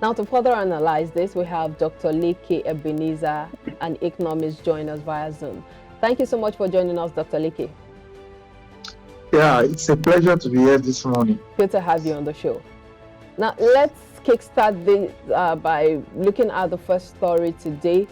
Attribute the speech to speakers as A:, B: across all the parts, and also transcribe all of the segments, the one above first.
A: Now, to further analyze this, we have Dr. Leke Ebenezer, an economist, join us via Zoom. Thank you so much for joining us, Dr. Leke.
B: Yeah, it's a pleasure to be here this morning.
A: Good to have you on the show. Now, let's kickstart this by looking at the first story today,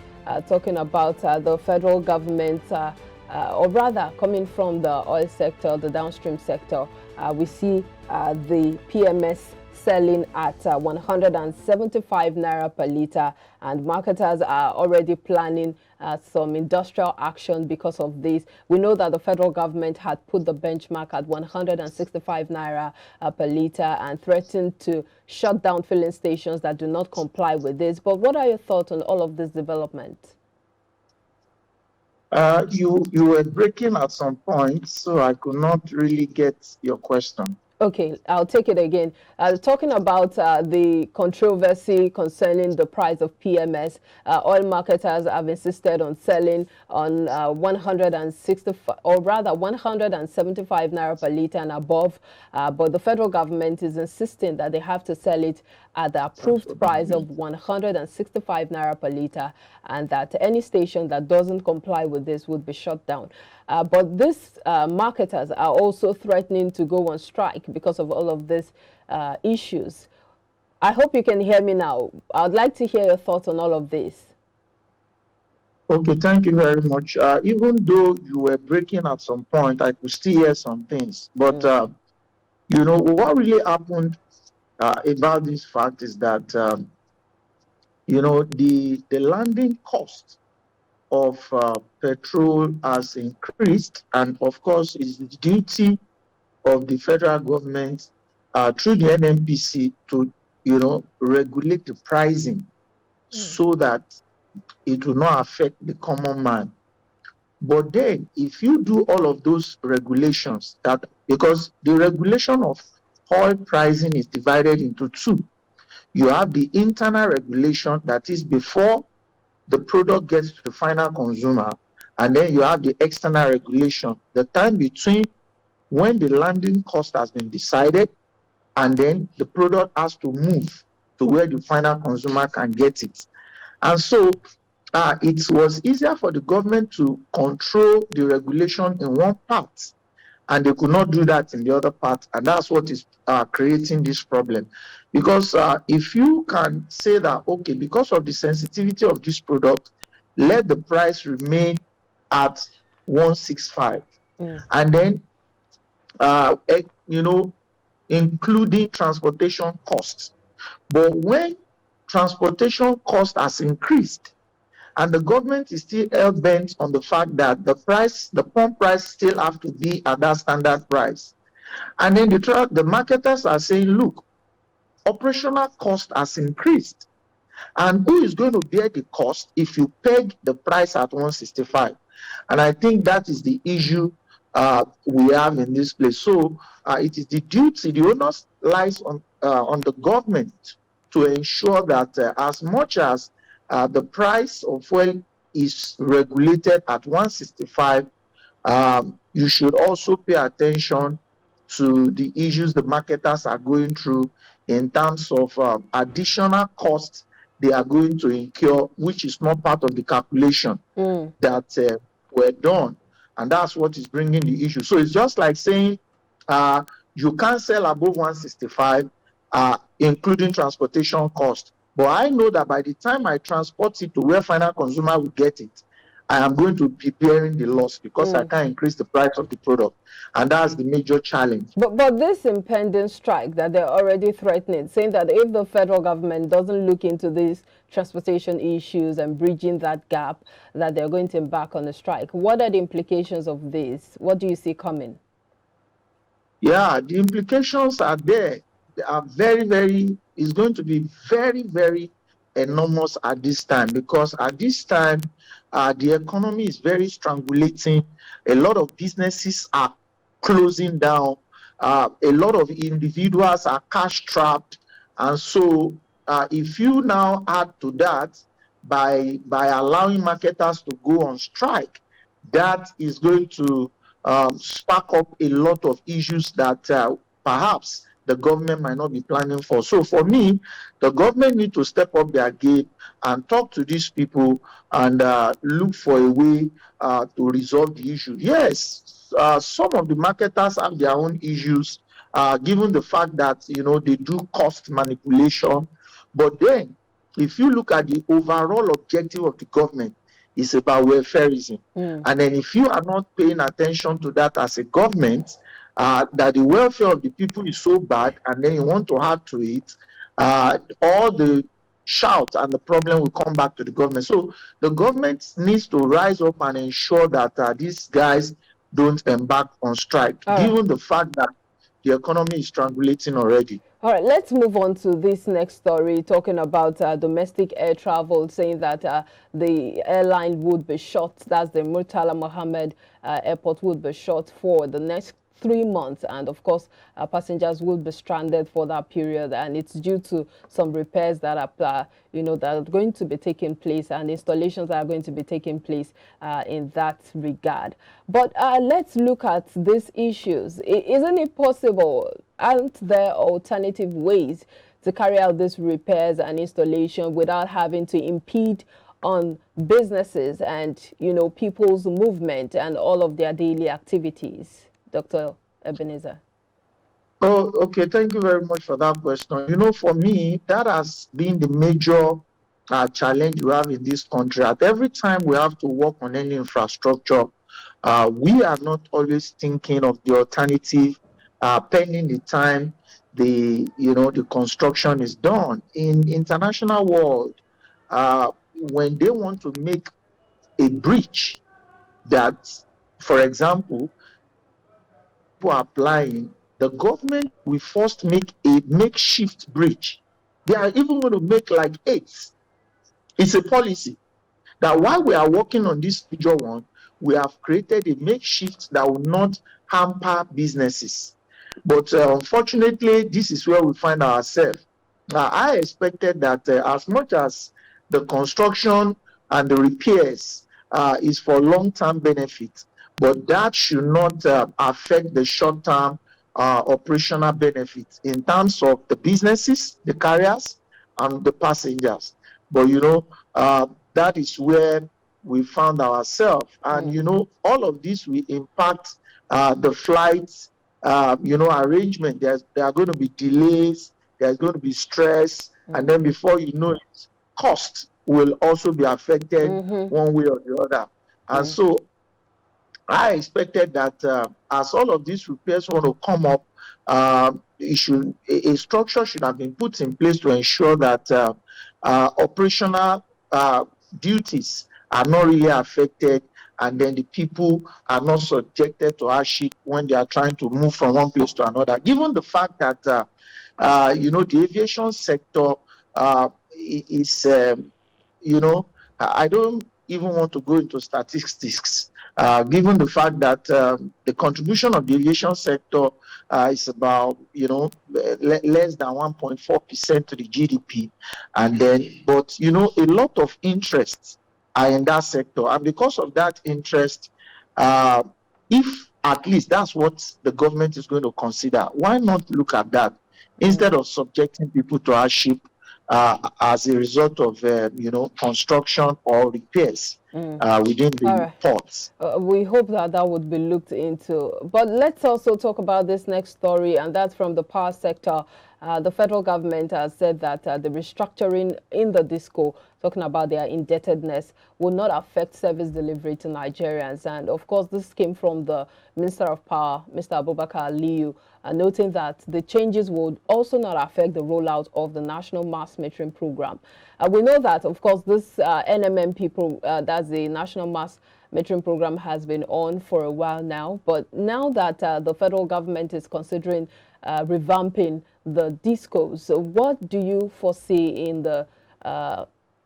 A: talking about the federal government, or rather coming from the oil sector, the downstream sector. We see the PMS selling at 175 naira per litre, and marketers are already planning some industrial action because of this. We know that the federal government had put the benchmark at 165 naira per litre and threatened to shut down filling stations that do not comply with this. But what are your thoughts on all of this development?
B: You were breaking at some point, so I could not really get your question.
A: Okay, I'll take it again. Talking about the controversy concerning the price of PMS, oil marketers have insisted on selling on 165, or rather 175 naira per litre and above, but the federal government is insisting that they have to sell it at the approved price of 165 naira per litre, and that any station that doesn't comply with this would be shut down. But these marketers are also threatening to go on strike because of all of these issues. I hope you can hear me now. I'd like to hear your thoughts on all of this.
B: Okay, thank you very much. Even though you were breaking at some point, I could still hear some things. But, what really happened about this fact is that, the landing cost of petrol has increased, and of course it's the duty of the federal government through the NNPC to regulate the pricing so that it will not affect the common man. But then if you do all of those regulations, that because the regulation of oil pricing is divided into two. You have the internal regulation, that is before the product gets to the final consumer, and then you have the external regulation, the time between when the landing cost has been decided and then the product has to move to where the final consumer can get it. And so it was easier for the government to control the regulation in one part, and they could not do that in the other part, and that's what is creating this problem. Because if you can say that, okay, because of the sensitivity of this product, let the price remain at 165, and then including transportation costs. But when transportation cost has increased, and the government is still hell-bent on the fact that the pump price still have to be at that standard price. And then the marketers are saying, look, operational cost has increased. And who is going to bear the cost if you peg the price at 165? And I think that is the issue we have in this place. So it is the duty, the onus lies on the government to ensure that as much as the price of oil is regulated at 165, you should also pay attention to the issues the marketers are going through in terms of additional costs they are going to incur, which is not part of the calculation that were done. And that's what is bringing the issue. So it's just like saying you can't sell above 165, including transportation cost. But I know that by the time I transport it to where final consumer will get it, I am going to be bearing the loss because I can't increase the price of the product. And that's the major challenge.
A: But this impending strike that they're already threatening, saying that if the federal government doesn't look into these transportation issues and bridging that gap, that they're going to embark on a strike. What are the implications of this? What do you see coming?
B: Yeah, the implications are there. They are it's going to be very, very enormous at this time, because at this time, the economy is very strangulating. A lot of businesses are closing down. A lot of individuals are cash trapped. And so if you now add to that by allowing marketers to go on strike, that is going to spark up a lot of issues that perhaps the government might not be planning for. So for me, the government need to step up their game and talk to these people and look for a way to resolve the issue. Yes, some of the marketers have their own issues, given the fact that they do cost manipulation. But then, if you look at the overall objective of the government, it's about welfareism. And then if you are not paying attention to that as a government, that the welfare of the people is so bad, and then you want to add to it, all the shout and the problem will come back to the government. So the government needs to rise up and ensure that these guys don't embark on strike, given the fact that the economy is strangulating already.
A: All right, let's move on to this next story, talking about domestic air travel, saying that the airline would be shut. That's the Murtala Mohammed Airport would be shut for the next 3 months, and of course passengers will be stranded for that period, and it's due to some repairs that are that are going to be taking place, and installations that are going to be taking place in that regard. But let's look at these issues. Isn't it possible, aren't there alternative ways to carry out these repairs and installation without having to impede on businesses and people's movement and all of their daily activities? Dr. Ebenezer.
B: Oh, okay. Thank you very much for that question. For me, that has been the major challenge we have in this country. At every time we have to work on any infrastructure, we are not always thinking of the alternative, pending the time the construction is done. In international world, when they want to make a bridge that, for example, applying, the government will first make a makeshift bridge. They are even going to make like 8. It's a policy that while we are working on this major one, we have created a makeshift that will not hamper businesses. But unfortunately, this is where we find ourselves. I expected that as much as the construction and the repairs is for long-term benefit, but that should not affect the short-term operational benefits in terms of the businesses, the carriers, and the passengers. But that is where we found ourselves, and all of this will impact the flights, arrangement. There are going to be delays. There's going to be stress, and then before you know it, cost will also be affected one way or the other. And so I expected that as all of these repairs want to come up, a structure should have been put in place to ensure that operational duties are not really affected, and then the people are not subjected to hardship when they are trying to move from one place to another. Given the fact that the aviation sector is, I don't even want to go into statistics. Given the fact that the contribution of the aviation sector is about less than 1.4% to the GDP, and then but a lot of interests are in that sector, and because of that interest, if at least that's what the government is going to consider, why not look at that instead of subjecting people to hardship as a result of construction or repairs within the ports.
A: We hope that would be looked into. But let's also talk about this next story, and that's from the power sector. The federal government has said that the restructuring in the DISCO, talking about their indebtedness, will not affect service delivery to Nigerians. And of course, this came from the Minister of Power, Mr. Abubakar Aliyu, noting that the changes would also not affect the rollout of the National Mass Metering Program. We know that, of course, this NMMP, that's the National Mass Metering Program, has been on for a while now. But now that the federal government is considering revamping the DISCOs, so what do you foresee in the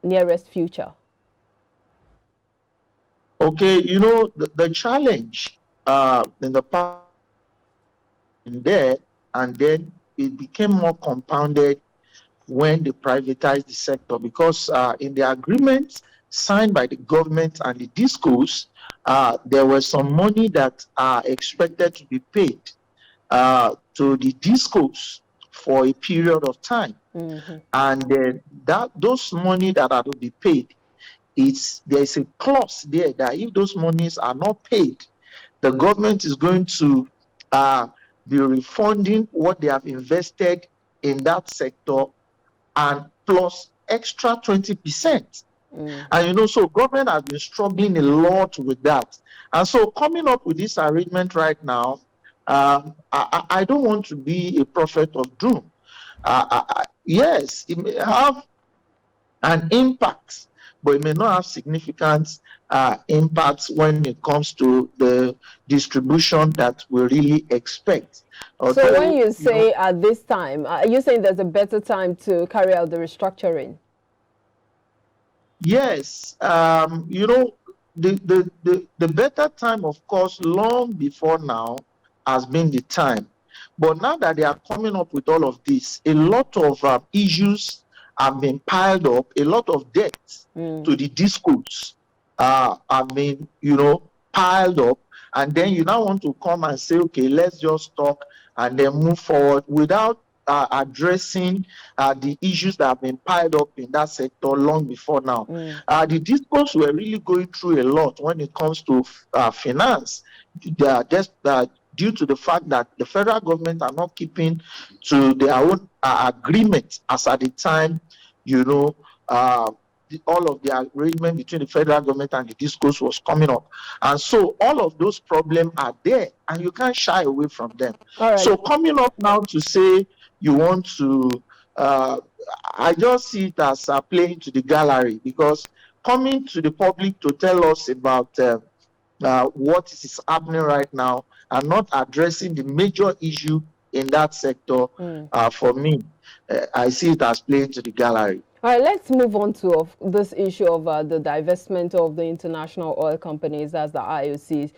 A: nearest future?
B: Okay, the challenge in the past there, and then it became more compounded when they privatized the sector, because in the agreement signed by the government and the DISCOs, there was some money that are expected to be paid to the DISCOs for a period of time. And those money that are to be paid, there's a clause there that if those monies are not paid, the government is going to be refunding what they have invested in that sector and plus extra 20%. And so government has been struggling a lot with that. And so coming up with this arrangement right now, I don't want to be a prophet of doom. Yes, it may have an impact, but it may not have significant impacts when it comes to the distribution that we really expect.
A: So when you say at this time, are you saying there's a better time to carry out the restructuring?
B: Yes, the better time, of course, long before now has been the time. But now that they are coming up with all of this, a lot of issues have been piled up, a lot of debts to the discos have been, piled up. And then you now want to come and say, okay, let's just talk and then move forward without addressing the issues that have been piled up in that sector long before now. The discos were really going through a lot when it comes to finance. Due to the fact that the federal government are not keeping to their own agreement as at the time, all of the arrangement between the federal government and the discos was coming up. And so all of those problems are there and you can't shy away from them. So coming up now to say you want to, I just see it as playing to the gallery, because coming to the public to tell us about what is happening right now and not addressing the major issue in that sector, for me, I see it as playing to the gallery.
A: All right, let's move on to this issue of the divestment of the international oil companies, as the IOCs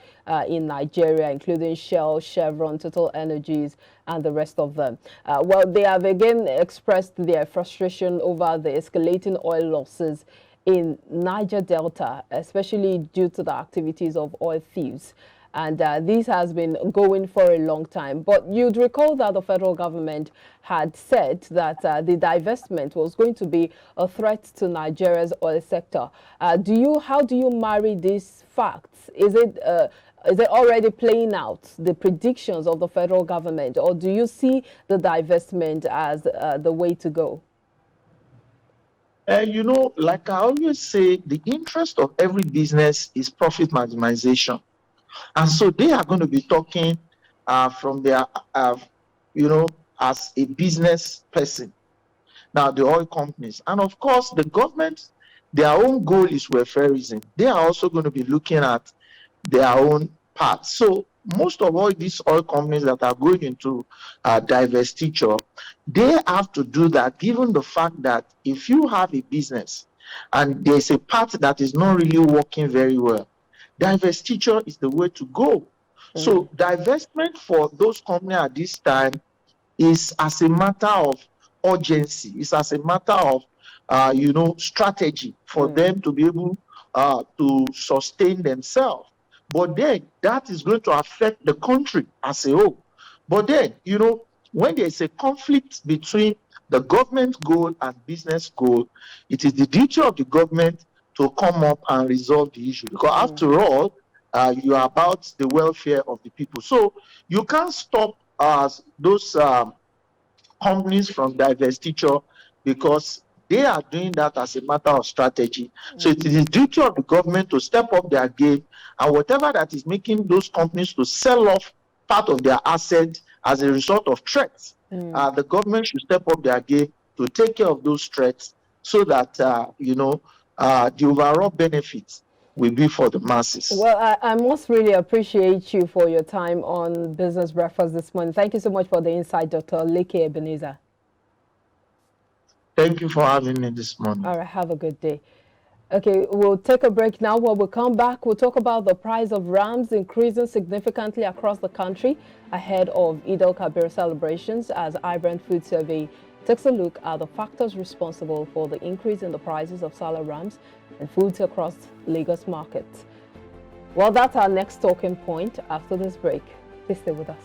A: in Nigeria, including Shell, Chevron, Total Energies, and the rest of them. Well, they have again expressed their frustration over the escalating oil losses in Niger Delta, especially due to the activities of oil thieves. And this has been going for a long time. But you'd recall that the federal government had said that the divestment was going to be a threat to Nigeria's oil sector. How do you marry these facts? Is it already playing out, the predictions of the federal government, or do you see the divestment as the way to go?
B: Like I always say, the interest of every business is profit maximization. And so they are going to be talking from their, as a business person. Now, the oil companies. And of course, the government, their own goal is welfareism. They are also going to be looking at their own part. So most of all these oil companies that are going into divestiture, they have to do that, given the fact that if you have a business and there's a part that is not really working very well, divestiture is the way to go. So divestment for those companies at this time is as a matter of urgency. It's as a matter of, strategy for them to be able to sustain themselves. But then that is going to affect the country as a whole. But then, when there's a conflict between the government goal and business goal, it is the duty of the government to come up and resolve the issue. Because after all, you are about the welfare of the people. So you can't stop those companies from divestiture because they are doing that as a matter of strategy. So it is the duty of the government to step up their game, and whatever that is making those companies to sell off part of their assets as a result of threats, the government should step up their game to take care of those threats so that, the overall benefits will be for the masses.
A: Well, I must really appreciate you for your time on Business Breakfast this morning. Thank you so much for the insight, Dr. Leke Ebenezer.
B: Thank you for having me this morning.
A: All right, have a good day. Okay, we'll take a break now. When we come back, we'll talk about the price of rams increasing significantly across the country ahead of Eid al-Kabir celebrations, as iBrand Food Survey takes a look at the factors responsible for the increase in the prices of salad rams and foods across Lagos markets. Well, that's our next talking point after this break. Please stay with us.